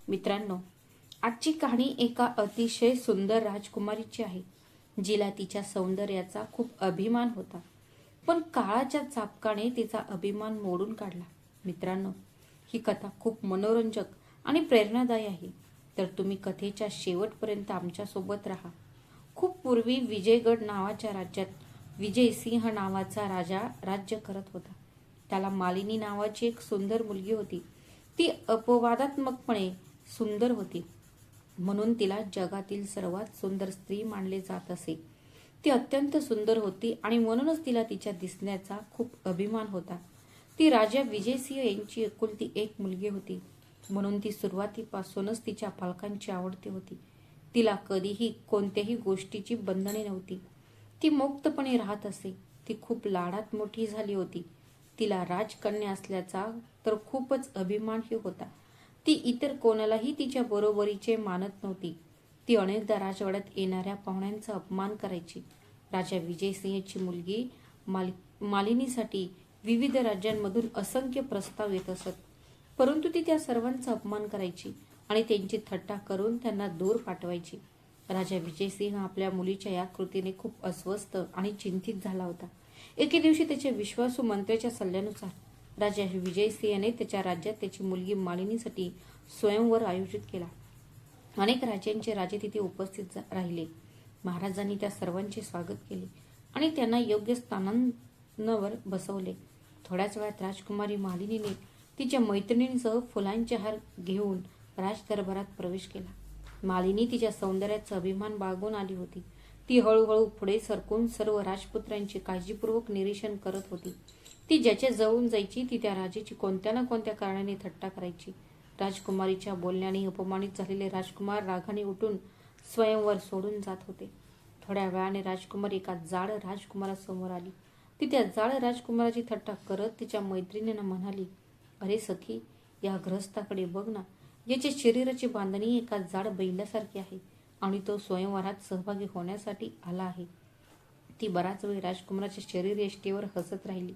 मित्रांनो, आजची कहाणी एका अतिशय सुंदर राजकुमारीची आहे, जिला तिच्या सौंदर्याचा खूप अभिमान होता. पण काळाच्या चापकाने तिचा अभिमान मोडून काढला. मित्रांनो, ही कथा खूप मनोरंजक आणि प्रेरणादायी आहे. तर तुम्ही कथेच्या शेवटपर्यंत आमच्या सोबत राहा. खूप पूर्वी विजयगड नावाच्या राज्यात विजयसिंह नावाचा राजा राज्य करत होता. त्याला मालिनी नावाची एक सुंदर मुलगी होती. ती अपवादात्मकपणे सुंदर होती, म्हणून तिला जगातील सर्वात सुंदर स्त्री मानले जात असे. ती अत्यंत सुंदर होती आणि म्हणूनच तिला तिच्या दिसण्याचा खूप अभिमान होता. ती राजा विजयसिंह यांची एकुलती एक मुलगी होती, म्हणून ती सुरुवातीपासूनच तिच्या पालकांची आवडती होती. तिला कधीही कोणत्याही गोष्टीची बंधने नव्हती. ती मुक्तपणे राहत असे. ती खूप लाडात मोठी झाली होती. तिला राजकन्या असल्याचा तर खूपच अभिमानही होता. ती इतर कोणालाही तिच्या बरोबरीचे मानत नव्हती. ती अनेकदा राजवाड्यात येणाऱ्या पाहुण्यांचा अपमान करायची. राजा विजयसिंहची मुलगी मालिनीसाठी विविध राज्यांमधून असंख्य प्रस्ताव येत असत, परंतु ती त्या सर्वांचा अपमान करायची आणि त्यांची थट्टा करून त्यांना दूर पाठवायची. राजा विजयसिंह आपल्या मुलीच्या या कृतीने खूप अस्वस्थ आणि चिंतित झाला होता. एके दिवशी त्याच्या विश्वासू मंत्र्याच्या सल्ल्यानुसार राजा विजयसिंहने त्याच्या राज्यात त्याची मुलगी मालिनीसाठी स्वयंवर आयोजित केला. अनेक राज्यांचे राजे तिथे उपस्थित राहिले. महाराजांनी त्या सर्वांचे स्वागत केले आणि त्यांना योग्य स्थानांवर बसवले. थोड्याच वेळात राजकुमारी मालिनीने तिच्या मैत्रिणींसह फुलांचे हार घेऊन राजदरबारात प्रवेश केला. मालिनी तिच्या सौंदर्याचा अभिमान बाळगून आली होती. ती हळूहळू पुढे सरकून सर्व राजपुत्रांचे काळजीपूर्वक निरीक्षण करत होती. ती ज्याच्या जवळून जायची ती त्या राजाची कोणत्या ना कोणत्या कारणाने थट्टा करायची. राजकुमारीच्या बोलण्याने अपमानित झालेले राजकुमार रागाने उठून स्वयंवर सोडून जात होते. थोड्या वेळाने राजकुमारी एका जाड राजकुमारासमोर आली. ती त्या जाड राजकुमाराची थट्टा करत तिच्या मैत्रिणींना म्हणाली, "अरे सखी, या ग्रहस्थाकडे बघ ना. याच्या शरीराची बांधणी एका जाड बैलासारखी आहे आणि तो स्वयंवरात सहभागी होण्यासाठी आला आहे." ती बराच वेळ राजकुमाराच्या शरीरयष्टीवर हसत राहिली.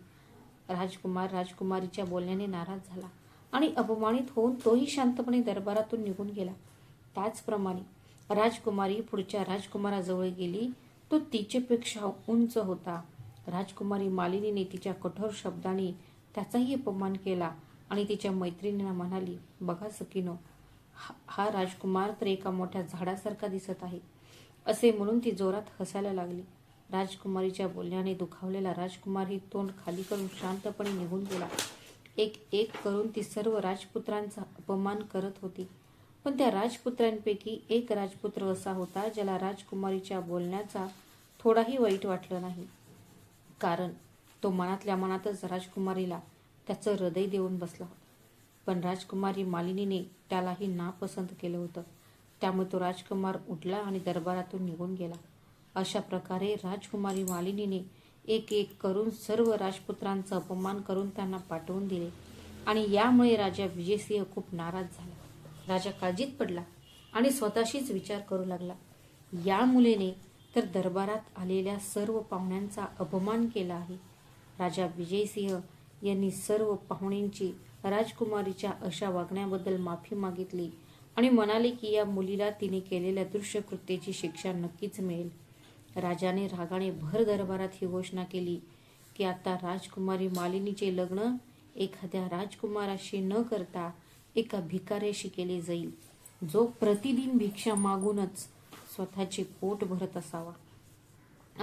राजकुमार राजकुमारीच्या बोलण्याने नाराज झाला आणि अपमानित होऊन तोही शांतपणे दरबारातून निघून गेला. त्याचप्रमाणे राजकुमारी पुढच्या राजकुमाराजवळ गेली. तो तिच्यापेक्षा उंच होता. राजकुमारी मालिनीने तिच्या कठोर शब्दांनी त्याचाही अपमान केला आणि तिच्या मैत्रिणींना म्हणाली, "बघा सखीनो, हा राजकुमार तर एका मोठ्या झाडासारखा दिसत आहे." असे म्हणून ती जोरात हसायला लागली. राजकुमारीच्या बोलण्याने दुखावलेला राजकुमारही तोंड खाली करून शांतपणे निघून गेला. एक एक करून ती सर्व राजपुत्रांचा अपमान करत होती. पण त्या राजपुत्रांपैकी एक राजपुत्र असा होता ज्याला राजकुमारीच्या बोलण्याचा थोडाही वाईट वाटलं नाही, कारण तो मनातल्या मनातच राजकुमारीला त्याचं हृदय देऊन बसला होता. पण राजकुमारी मालिनीने त्यालाही नापसंत केलं होतं. त्यामुळे तो राजकुमार उठला आणि दरबारातून निघून गेला. अशा प्रकारे राजकुमारी मालिनीने एक एक करून सर्व राजपुत्रांचा अपमान करून त्यांना पाठवून दिले आणि यामुळे राजा विजयसिंह खूप नाराज झाला. राजा काळजीत पडला आणि स्वतःशीच विचार करू लागला, या मुलीने तर दरबारात आलेल्या सर्व पाहुण्यांचा अपमान केला आहे. राजा विजयसिंह यांनी सर्व पाहुण्यांची राजकुमारीच्या अशा वागण्याबद्दल माफी मागितली आणि म्हणाले की या मुलीला तिने केलेल्या दुष्कृत्याची शिक्षा नक्कीच मिळेल. राजाने रागाने भर दरबारात ही घोषणा केली की आता राजकुमारी मालिनीचे लग्न एखाद्या राजकुमाराशी न करता एका भिकाऱ्याशी केले जाईल, जो प्रतिदिन भिक्षा मागूनच स्वतःचे पोट भरत असावा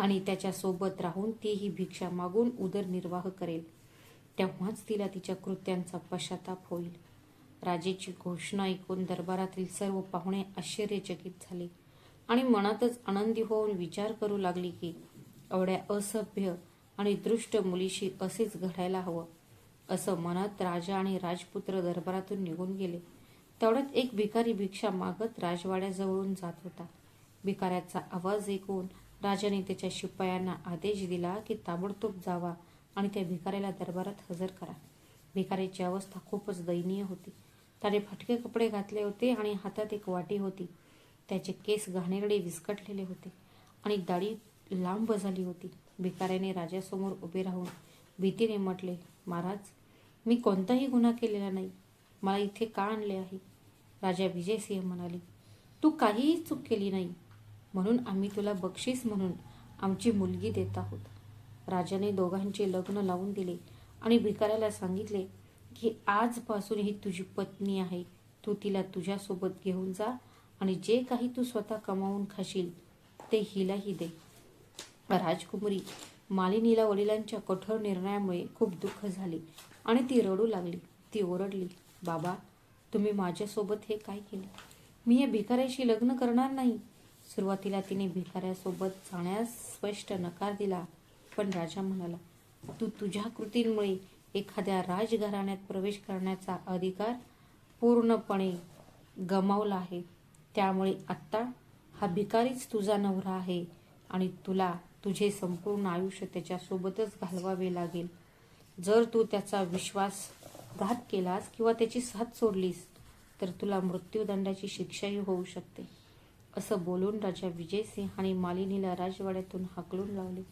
आणि त्याच्या सोबत राहून तेही भिक्षा मागून उदरनिर्वाह करेल. तेव्हाच तिला तिच्या कृत्यांचा पश्चाताप होईल. राजेची घोषणा ऐकून दरबारातील सर्व पाहुणे आश्चर्यचकित झाले आणि मनातच आनंदी होऊन विचार करू लागले की एवढ्या असभ्य आणि दुष्ट मुलीशी असेच घडायला हवं. असं म्हणत राजा आणि राजपुत्र दरबारातून निघून गेले. तेवढ्यात एक भिकारी भिक्षा मागत राजवाड्याजवळून जात होता. भिकाऱ्याचा आवाज ऐकून राजाने त्याच्या शिपायांना आदेश दिला की ताबडतोब जावा आणि त्या भिकाऱ्याला दरबारात हजर करा. भिकाऱ्याची अवस्था खूपच दयनीय होती. त्याने फाटके कपडे घातले होते आणि हातात एक वाटी होती. त्याचे केस घाणेरडे विस्कटलेले होते आणि दाढी लांब झाली होती. भिकाऱ्याने राजासमोर उभे राहून भीतीने म्हटले, "महाराज, मी कोणताही गुन्हा केलेला नाही. मला इथे का आणले आहे?" राजा विजयसिंह म्हणाले, तू काहीही चूक केली नाही, म्हणून आम्ही तुला बक्षीस म्हणून आमची मुलगी देत आहोत. राजाने दोघांचे लग्न लावून दिले आणि भिकाऱ्याला सांगितले की आजपासून ही तुझी पत्नी आहे. तू तिला तुझ्यासोबत घेऊन जा आणि जे काही तू स्वतः कमावून खाशील ते हिलाही दे. राजकुमारी मालिनीला वडिलांच्या कठोर निर्णयामुळे खूप दुःख झाले आणि ती रडू लागली. ती ओरडली, बाबा, तुम्ही माझ्यासोबत हे काय केले? मी या भिकाऱ्याशी लग्न करणार नाही. सुरुवातीला तिने भिकाऱ्यासोबत जाण्यास स्पष्ट नकार दिला, पण राजा म्हणाला, तू तुझ्या कृतींमुळे एखाद्या राजघराण्यात प्रवेश करण्याचा अधिकार पूर्णपणे गमावला आहे. त्यामुळे आत्ता हा भिकारीच तुझा नवरा आहे आणि तुला तुझे संपूर्ण आयुष्य त्याच्यासोबतच घालवावे लागेल. जर तू त्याचा विश्वासघात केलास किंवा त्याची साथ सोडलीस तर तुला मृत्यूदंडाची शिक्षाही होऊ शकते. असं बोलून राजा विजयसिंहाने मालिनीला राजवाड्यातून हाकलून लावले.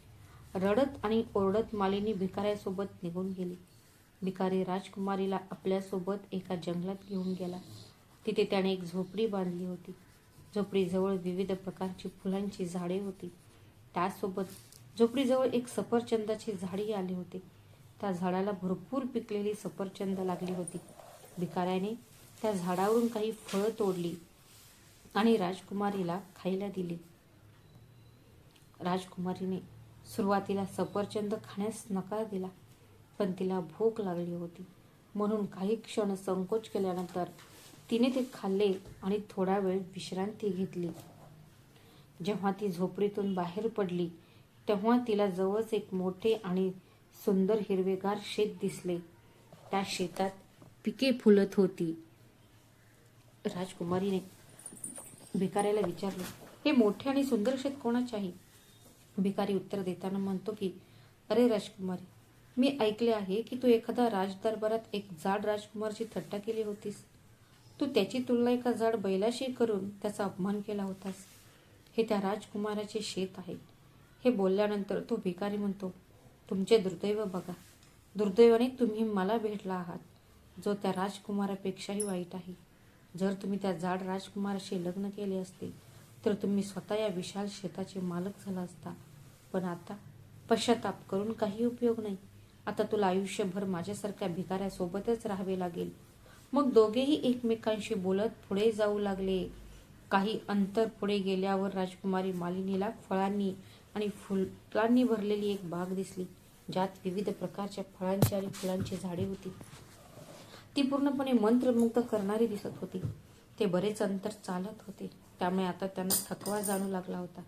रडत आणि ओरडत मालिनी भिकाऱ्यासोबत निघून गेली. भिकारी राजकुमारीला आपल्यासोबत एका जंगलात घेऊन गेला. तिथे त्याने एक झोपडी बांधली होती. झोपडीजवळ विविध प्रकारची फुलांची झाडे होती. त्यासोबत झोपडीजवळ एक सफरचंदाचे झाडही आले होते. त्या झाडाला भरपूर पिकलेली सफरचंद लागली होती. भिकाऱ्याने त्या झाडावरून काही फळं तोडली आणि राजकुमारीला खायला दिली. राजकुमारीने सुरुवातीला सफरचंद खाण्यास नकार दिला, पण तिला भूक लागली होती, म्हणून काही क्षण संकोच केल्यानंतर तिने ते खाल्ले आणि थोडा वेळ विश्रांती घेतली. जेव्हा ती झोपडीतून बाहेर पडली तेव्हा तिला जवळच एक मोठे आणि सुंदर हिरवेगार शेत दिसले. त्या शेतात पिके फुलत होती. राजकुमारीने भिकाऱ्याला विचारले, हे मोठे आणि सुंदर शेत कोणाचे आहे? भिकारी उत्तर देताना म्हणतो की, अरे राजकुमारी, मी ऐकले आहे की तू एखादा राजदरबारात एक जाड राजकुमारची थट्टा केली होतीस. तू त्याची तुलना एका जाड बैलाशी करून त्याचा अपमान केला होतास. हे त्या राजकुमाराचे शेत आहे. हे बोलल्यानंतर तो भिकारी म्हणतो, तुमचे दुर्दैव बघा. दुर्दैवाने तुम्ही मला भेटला आहात, जो त्या राजकुमारापेक्षाही वाईट आहे. जर तुम्ही त्या जाड राजकुमाराशी लग्न केले असते तर तुम्ही स्वतः या विशाल शेताचे मालक झाला असता. पण आता पश्चाताप करून काही उपयोग नाही. आता तुला आयुष्यभर माझ्यासारख्या भिकाऱ्यासोबतच राहावे लागेल. मग दोघेही एकमेकांशी बोलत पुढे जाऊ लागले. काही अंतर पुढे गेल्यावर राजकुमारी मालिनीला फळांनी आणि फुलांनी भरलेली एक बाग दिसली, ज्यात विविध प्रकारच्या फळांची आणि फुलांची झाडे होती. ती पूर्णपणे मंत्रमुग्ध करणारी दिसत होती. ते बरेच अंतर चालत होते, त्यामुळे आता त्यांना थकवा जाणू लागला होता.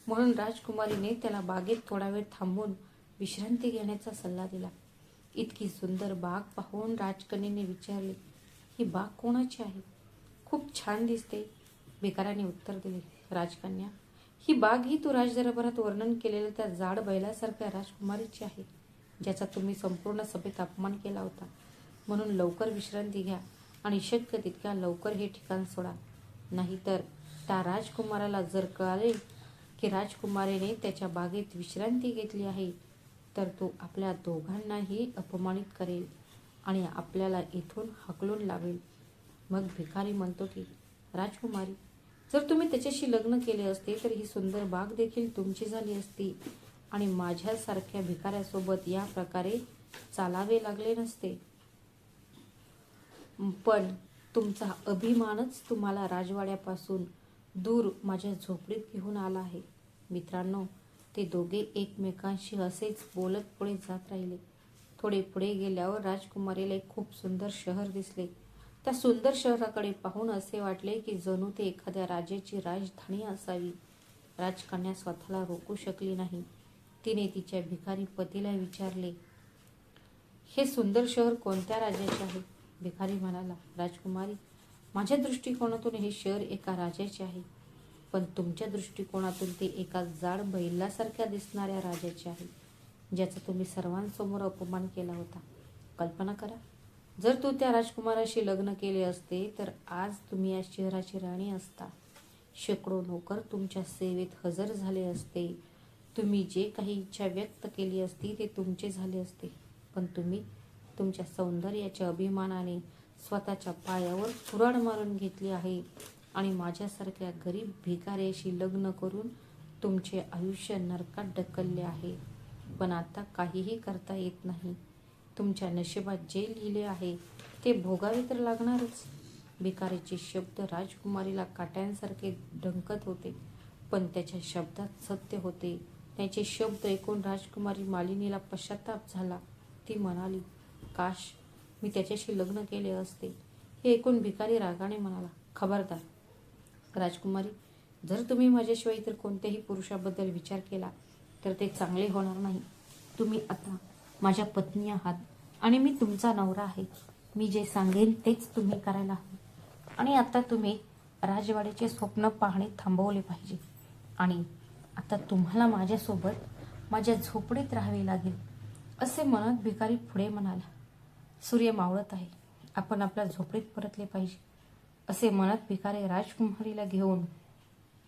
म्हणून राजकुमारीने त्याला बागेत थोडा वेळ थांबून विश्रांती घेण्याचा सल्ला दिला. इतकी सुंदर बाग पाहून राजकन्येने विचारले, ही बाग कोणाची आहे? खूप छान दिसते. भिकाऱ्याने उत्तर दिले, राजकन्या, ही बाग ही तू राजदरबारात वर्णन केलेल्या त्या जाड बैलासारख्या राजकुमारीची आहे, ज्याचा तुम्ही संपूर्ण सभेत अपमान केला होता. म्हणून लवकर विश्रांती घ्या आणि शक्य तितक्या लवकर हे ठिकाण सोडा. नाहीतर त्या राजकुमाराला जर कळाले की राजकुमारीने त्याच्या बागेत विश्रांती घेतली आहे तर तो आपल्या दोघांनाही अपमानित करेल आणि आपल्याला इथून हाकलून लावेल. मग भिकारी म्हणतो की, राजकुमारी, जर तुम्ही त्याच्याशी लग्न केले असते तर ही सुंदर बाग देखील तुमची झाली असती आणि माझ्यासारख्या भिकाऱ्यासोबत या प्रकारे चालावे लागले नसते. पण तुमचा अभिमानच तुम्हाला राजवाड्यापासून दूर माझ्या झोपडीत घेऊन आला आहे. मित्रांनो, ते दोघे एकमेकांशी असेच बोलत पुढे जात राहिले. थोडे पुढे गेल्यावर राजकुमारीला एक खूप सुंदर शहर दिसले. त्या सुंदर शहराकडे पाहून असे वाटले की जणू ते एखाद्या राजाची राजधानी असावी. राजकन्या स्वतःला रोखू शकली नाही. तिने तिच्या भिकारी पतीला विचारले, हे सुंदर शहर कोणत्या राजाचे आहे? भिकारी म्हणाला, राजकुमारी, माझ्या दृष्टिकोनातून हे शहर एका राजाचे आहे, पण तुमच्या दृष्टिकोनातून ते एका जाड बैलासारख्या दिसणाऱ्या राजाचे आहे, ज्याचा तुम्ही सर्वांसमोर अपमान केला होता. कल्पना करा, जर तू त्या राजकुमाराशी लग्न केले असते तर आज तुम्ही या शहराची राणी असता. शेकडो नोकर तुमच्या सेवेत हजर झाले असते. तुम्ही जे काही इच्छा व्यक्त केली असती ते तुमचे झाले असते. पण तुम्ही तुमच्या सौंदर्याच्या अभिमानाने स्वतःच्या पायावर कुऱ्हाड मारून घेतली आहे आणि माझ्यासारख्या गरीब भिकाऱ्याशी लग्न करून तुमचे आयुष्य नरकात ढकलले आहे. पण आता काहीही करता येत नाही. तुमच्या नशिबात जे लिहिले आहे ते भोगावे तर लागणारच. भिकारीचे शब्द राजकुमारीला काट्यांसारखे डंकत होते, पण त्याच्या शब्दात सत्य होते. त्याचे शब्द ऐकून राजकुमारी मालिनीला पश्चाताप झाला. ती म्हणाली, काश मी त्याच्याशी लग्न केले असते. हे ऐकून भिकारी रागाने म्हणाला, खबरदार राजकुमारी, जर तुम्ही माझ्याशिवाय इतर कोणत्याही पुरुषाबद्दल विचार केला तर ते चांगले होणार नाही. तुम्ही आता माझ्या पत्नी आहात आणि मी तुमचा नवरा आहे. मी जे सांगेन तेच तुम्ही करायला हवे. आणि आता तुम्ही राजवाड्याचे स्वप्न पाहणे थांबवले पाहिजे. आणि आता तुम्हाला माझ्यासोबत माझ्या झोपडीत राहावे लागेल. असे म्हणत भिकारी पुढे म्हणाला, सूर्य मावळत आहे, आपण आपल्या झोपडीत परतले पाहिजे. असे म्हणत भिकारी राजकुमारीला घेऊन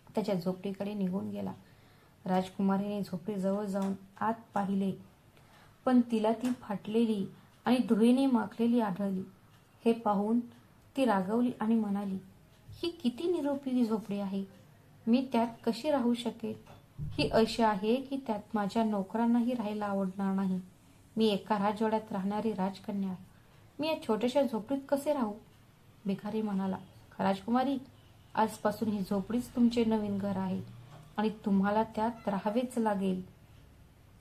त्याच्या झोपडीकडे निघून गेला. राजकुमारीने झोपडीजवळ जाऊन आत पाहिले, पण तिला ती फाटलेली आणि धुळीने माखलेली आढळली. हे पाहून ती रागावली आणि म्हणाली, ही किती निरुपयोगी झोपडी आहे. मी त्यात कशी राहू शकेल. ही अशी आहे की त्यात माझ्या नोकरांनाही राहायला आवडणार नाही. मी एका राजवाड्यात राहणारी राजकन्या आहे. मी या छोट्याशा झोपडीत कसे राहू. भिकारी म्हणाला, राजकुमारी, आजपासून ही झोपडीच तुमचे नवीन घर आहे आणि तुम्हाला त्यात राहावेच लागेल.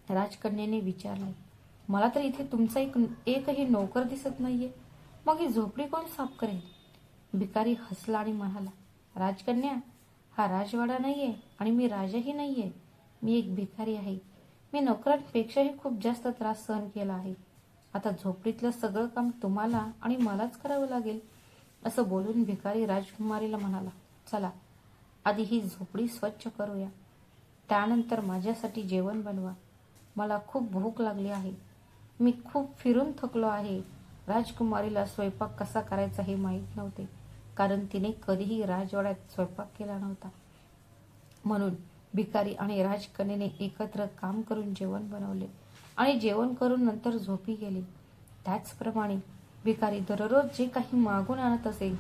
राजकन्याने विचारले, मला तर इथे तुमचा एकही नोकर दिसत नाहीये. मग ही झोपडी कोण साफ करेल. भिकारी हसला आणि म्हणाला, राजकन्या, हा राजवाडा नाहीये आणि मी राजाही नाहीये. मी एक भिकारी आहे. मी नोकरांपेक्षाही खूप जास्त त्रास सहन केला आहे. आता झोपडीतलं सगळं काम तुम्हाला आणि मलाच करावं लागेल. असं बोलून भिकारी राजकुमारीला म्हणाला, चला आधी ही झोपडी स्वच्छ करूया. त्यानंतर माझ्यासाठी जेवण बनवा. मला खूप भूक लागली आहे. मी खूप फिरून थकलो आहे. राजकुमारीला स्वयंपाक कसा करायचा हे माहीत नव्हते, कारण तिने कधीही राजवाड्यात स्वयंपाक केला नव्हता. म्हणून भिकारी आणि राजकन्येने एकत्र काम करून जेवण बनवले आणि जेवण करून नंतर झोपी गेले. त्याचप्रमाणे भिकारी दररोज जे काही मागून आणत असे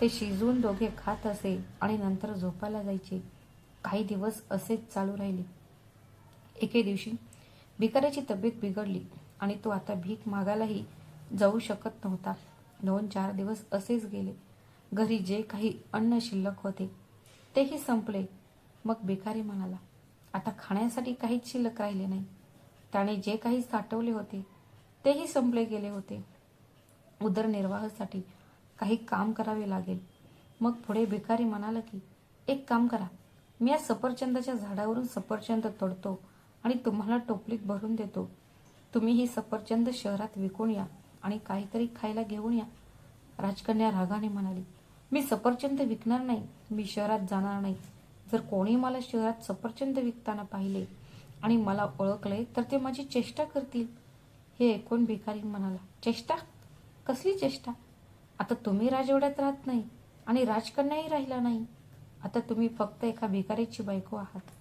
ते शिजवून दोघे खात असे आणि नंतर झोपायला जायचे. काही दिवस असेच चालू राहिले. एके दिवशी भिकाऱ्याची तब्येत बिघडली आणि तो आता भीक मागायलाही जाऊ शकत नव्हता. 2-4 दिवस असेच गेले. घरी जे काही अन्न शिल्लक होते तेही संपले. मग भिकारी म्हणाला, आता खाण्यासाठी काहीच शिल्लक राहिले नाही. त्याने जे काही साठवले होते तेही संपले गेले होते. उदरनिर्वाहासाठी काही काम करावे लागेल. मग पुढे भिकारी म्हणाला की, एक काम करा, मी या सफरचंदाच्या झाडावरून सफरचंद तोडतो आणि तुम्हाला टोपलीत भरून देतो. तुम्ही ही सफरचंद शहरात विकून या आणि काहीतरी खायला घेऊन या. राजकन्या रागाने म्हणाली, मी सफरचंद विकणार नाही. मी शहरात जाणार नाही. जर कोणी मला शहरात सफरचंद विकताना पाहिले आणि मला ओळखले तर ते माझी चेष्टा करतील. हे ऐकून भिकारी म्हणाला, चेष्टा? कसली चेष्टा. आता तुम्ही राजवाड्यात राहत नाही आणि राजकन्याही राहिला नाही. आता तुम्ही फक्त एका भिकारीची बायको आहात.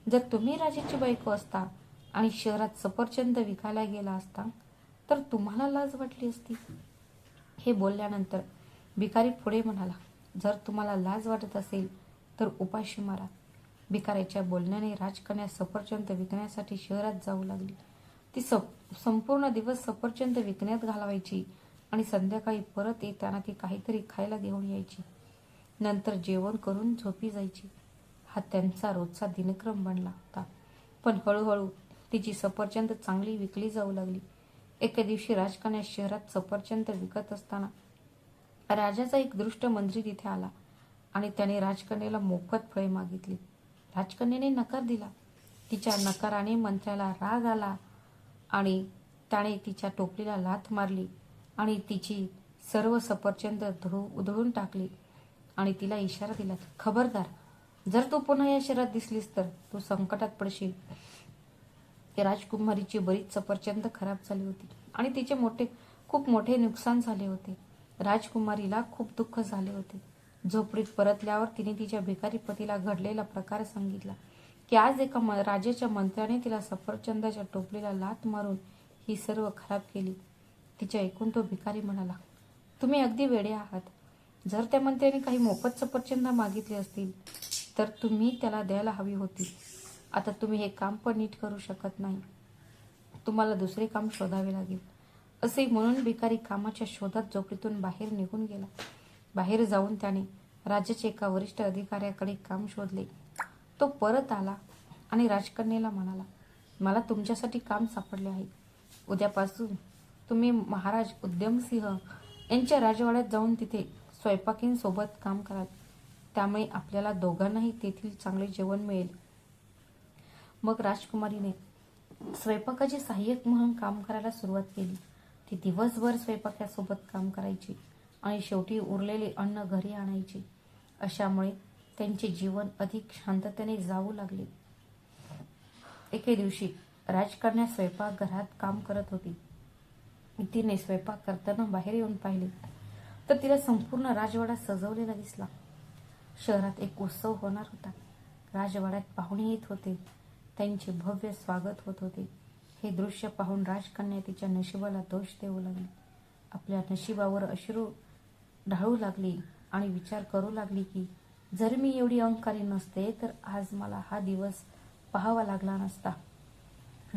जर तुम्ही राजाची बायको असता आणि शहरात सफरचंद विकायला गेला असता तर तुम्हाला लाज वाटली असती. हे बोलल्यानंतर भिकारी पुढे म्हणाला, जर तुम्हाला लाज वाटत असेल तर उपाशी मारा. भिकाऱ्याच्या बोलण्याने राजकन्या सफरचंद विकण्यासाठी शहरात जाऊ लागली. ती संपूर्ण दिवस सफरचंद विकण्यात घालवायची आणि संध्याकाळी परत येताना ती काहीतरी खायला घेऊन यायची. नंतर जेवण करून झोपी जायची. हा त्यांचा रोजचा दिनक्रम बनला होता. पण हळूहळू तिची सफरचंद चांगली विकली जाऊ लागली. एके दिवशी राजकन्या शहरात सफरचंद विकत असताना राजाचा एक दृष्ट मंत्री तिथे आला आणि त्याने राजकन्येला मोफत फळे मागितली. राजकन्येने नकार दिला. तिच्या नकाराने मंत्र्याला राग आला आणि त्याने तिच्या टोपलीला लाथ मारली आणि तिची सर्व सफरचंद उधळून टाकली आणि तिला इशारा दिला, खबरदार, जर तू पुन्हा या शहरात दिसलीस तर तू संकटात पडशील. राजकुमारीची बरीच सफरचंद खराब झाली होती आणि तिचे खूप मोठे नुकसान झाले होते. राजकुमारीला खूप दुःख झाले होते. झोपडीत परतल्यावर तिने तिच्या भिकारी पतीला घडलेला प्रकार सांगितला की आज एका राजाच्या मंत्र्याने तिला सफरचंदाच्या टोपलीला लाथ मारून ही सर्व खराब केली. तिचे ऐकून तो भिकारी म्हणाला, तुम्ही अगदी वेडे आहात. जर त्या मंत्र्याने काही मोफत सफरचंद मागितले असतील तर तुम्ही त्याला द्यायला हवी होती. आता तुम्ही हे काम पण नीट करू शकत नाही. तुम्हाला दुसरे काम शोधावे लागेल. असे म्हणून भिकारी कामाच्या शोधात झोपडीतून बाहेर निघून गेला. बाहेर जाऊन त्याने राज्याच्या एका वरिष्ठ अधिकाऱ्याकडे काम शोधले. तो परत आला आणि राजकन्येला म्हणाला, मला तुमच्यासाठी काम सापडले आहे. उद्यापासून तुम्ही महाराज उद्यमसिंह यांच्या राजवाड्यात जाऊन तिथे स्वयंपाकींसोबत काम कराल. त्यामुळे आपल्याला दोघांनाही तेथील चांगले जेवण मिळेल. मग राजकुमारीने स्वयंपाकाची सहाय्यक म्हणून काम करायला सुरुवात केली. ती दिवसभर स्वयंपाकासोबत काम करायची आणि शेवटी उरलेले अन्न घरी आणायची. अशामुळे त्यांचे जीवन अधिक शांततेने जाऊ लागले. एके दिवशी राजकन्या स्वयंपाकघरात काम करत होती. तिने स्वयंपाक करताना बाहेर येऊन पाहिले तर तिला संपूर्ण राजवाडा सजवलेला दिसला. शहरात एक उत्सव होणार होता. राजवाड्यात पाहुणे येत होते. त्यांचे भव्य स्वागत होत होते. हे दृश्य पाहून राजकन्या तिच्या नशिबाला दोष देऊ लागली. आपल्या नशिबावर अश्रू ढाळू लागली आणि विचार करू लागली की जर मी एवढी अहंकारी नसते तर आज मला हा दिवस पाहावा लागला नसता.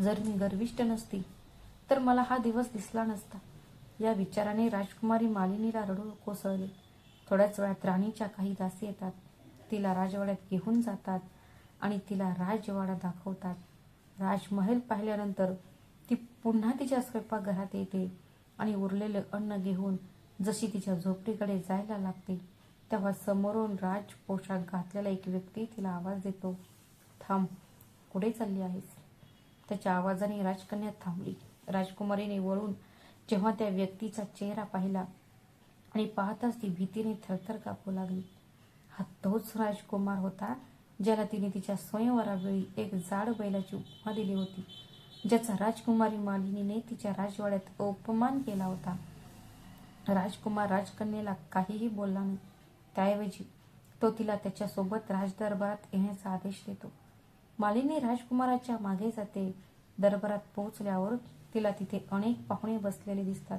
जर मी गर्विष्ठ नसती तर मला हा दिवस दिसला नसता. या विचाराने राजकुमारी मालिनीला रडू कोसळले. थोड्याच वेळात राणीच्या काही दासी येतात. तिला राजवाड्यात घेऊन जातात आणि तिला राजवाडा दाखवतात. राजमहल पाहिल्यानंतर ती पुन्हा तिच्या स्वयंपाकघरात येते आणि उरलेले अन्न घेऊन जशी तिच्या झोपडीकडे जायला लागते तेव्हा समोरून राज पोशाख घातलेला एक व्यक्ती तिला आवाज देतो, थांब, कुठे चालली आहेस? त्याच्या आवाजाने राजकन्या थांबली. राजकुमारीने वळून जेव्हा त्या व्यक्तीचा चेहरा पाहिला आणि पाहताच ती भीतीने थरथर कापू लागली. हा तोच राजकुमार होता ज्याला तिने तिच्या स्वयंवरावेळी एक जाड बैलाची उपमा दिली होती, ज्याचा राजकुमारी मालिनीने तिच्या राजवाड्यात अपमान केला होता. राजकुमार राजकन्येला काहीही बोलला नाही. त्याऐवजी तो तिला त्याच्यासोबत राजदरबारात येण्याचा आदेश देतो. मालिनी राजकुमाराच्या मागे जाते. दरबारात पोहोचल्यावर तिला तिथे अनेक पाहुणे बसलेले दिसतात.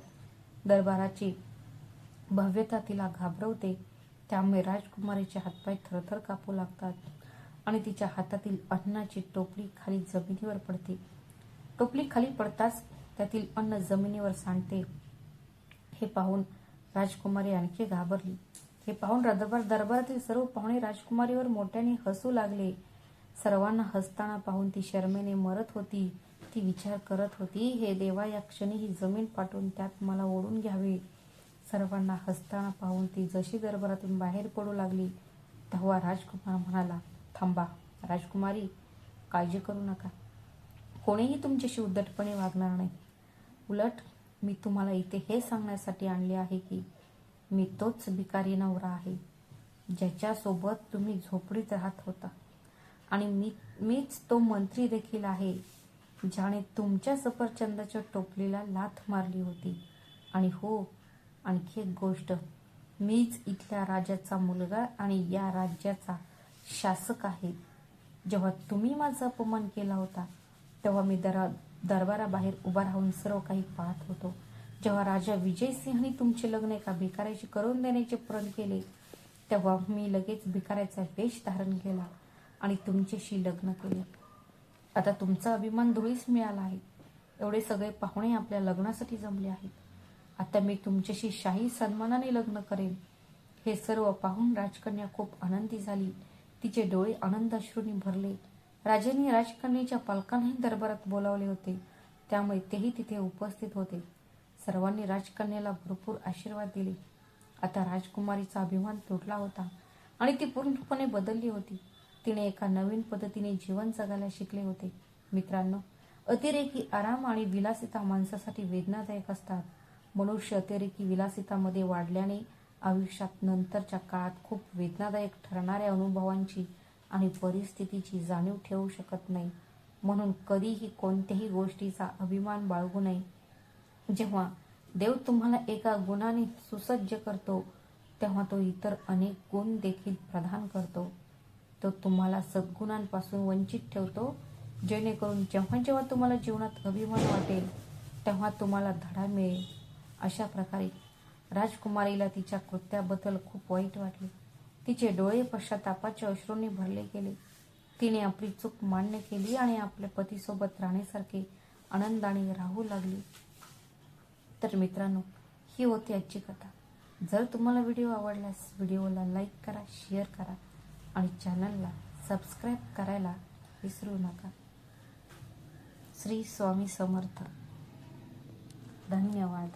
दरबाराची भव्यता तिला घाबरवते. त्यामुळे राजकुमारीचे हातपाय थरथर कापू लागतात आणि तिच्या हातातील अन्नाची टोपली खाली जमिनीवर पडते. टोपली खाली पडताच त्यातील अन्न जमिनीवर सांडते. हे पाहून राजकुमारी आणखी घाबरली. हे पाहून दरबारातील सर्व पाहुणे राजकुमारीवर मोठ्याने हसू लागले. सर्वांना हसताना पाहून ती शरमेने मरत होती. ती विचार करत होती, हे देवा, या क्षणी ही जमीन पाठवून त्यात मला ओढून घ्यावे. सर्वांना हसताना पाहून ती जशी दरबारातून बाहेर पडू लागली तेव्हा राजकुमार म्हणाला, थांबा राजकुमारी, काळजी करू नका. कोणीही तुमच्याशी उद्धटपणे वागणार नाही. उलट मी तुम्हाला इथे हे सांगण्यासाठी आणले आहे की मी तोच भिकारी नवरा आहे ज्याच्यासोबत तुम्ही झोपडीत राहत होता आणि मीच तो मंत्री देखील आहे ज्याने तुमच्या सफरचंदाच्या टोपलीला लाथ मारली होती. आणि हो, आणखी एक गोष्ट, मीच इथल्या राजाचा मुलगा आणि या राज्याचा शासक आहे. जेव्हा तुम्ही माझा अपमान केला होता तेव्हा मी दरबाराबाहेर उभा राहून सर्व काही पाहत होतो. जेव्हा राजा विजयसिंहांनी तुमचे लग्न एका भिकाऱ्याशी करून देण्याचे प्रण केले तेव्हा मी लगेच भिकाऱ्याचा वेश धारण केला आणि तुमच्याशी लग्न केले. आता तुमचा अभिमान धुळीस मिळाला आहे. एवढे सगळे पाहुणे आपल्या लग्नासाठी जमले आहेत. आता मी तुमच्याशी शाही सन्मानाने लग्न करेन. हे सर्व पाहून राजकन्या खूप आनंदी झाली. तिचे डोळे आनंद अश्रूंनी भरले. राजांनी राजकन्येच्या पालकांनाही दरबारात बोलावले होते, त्यामुळे तेही तिथे उपस्थित होते. सर्वांनी राजकन्येला भरपूर आशीर्वाद दिले. आता राजकुमारीचा अभिमान तुटला होता आणि ती पूर्णपणे बदलली होती. तिने एका नवीन पद्धतीने जीवन जगायला शिकले होते. मित्रांनो, अतिरेकी आराम आणि विलासिता माणसासाठी वेदनादायक असतात. मनुष्य अतिरेकी विलासितामध्ये वाढल्याने आयुष्यात नंतरच्या काळात खूप वेदनादायक ठरणाऱ्या अनुभवांची आणि परिस्थितीची जाणीव ठेवू शकत नाही. म्हणून कधीही कोणत्याही गोष्टीचा अभिमान बाळगू नये. जेव्हा देव तुम्हाला एका गुणाने सुसज्ज करतो तेव्हा तो इतर अनेक गुण देखील प्रदान करतो. तो तुम्हाला सद्गुणांपासून वंचित ठेवतो, जेणेकरून जेव्हा जेव्हा तुम्हाला जीवनात अभिमान वाटेल तेव्हा तुम्हाला धडा मिळेल. अशा प्रकारे राजकुमारीला तिच्या कृत्याबद्दल खूप वाईट वाटले. तिचे डोळे पश्चातापाच्या अश्रूंनी भरले गेले. तिने आपली चूक मान्य केली आणि आपल्या पतीसोबत राहण्यासारखे आनंदाने राहू लागली. तर मित्रांनो, ही होती आजची कथा. जर तुम्हाला व्हिडिओ आवडल्यास व्हिडिओला लाईक करा, शेअर करा आणि चॅनलला सबस्क्राईब करायला विसरू नका. श्री स्वामी समर्थ. धन्यवाद.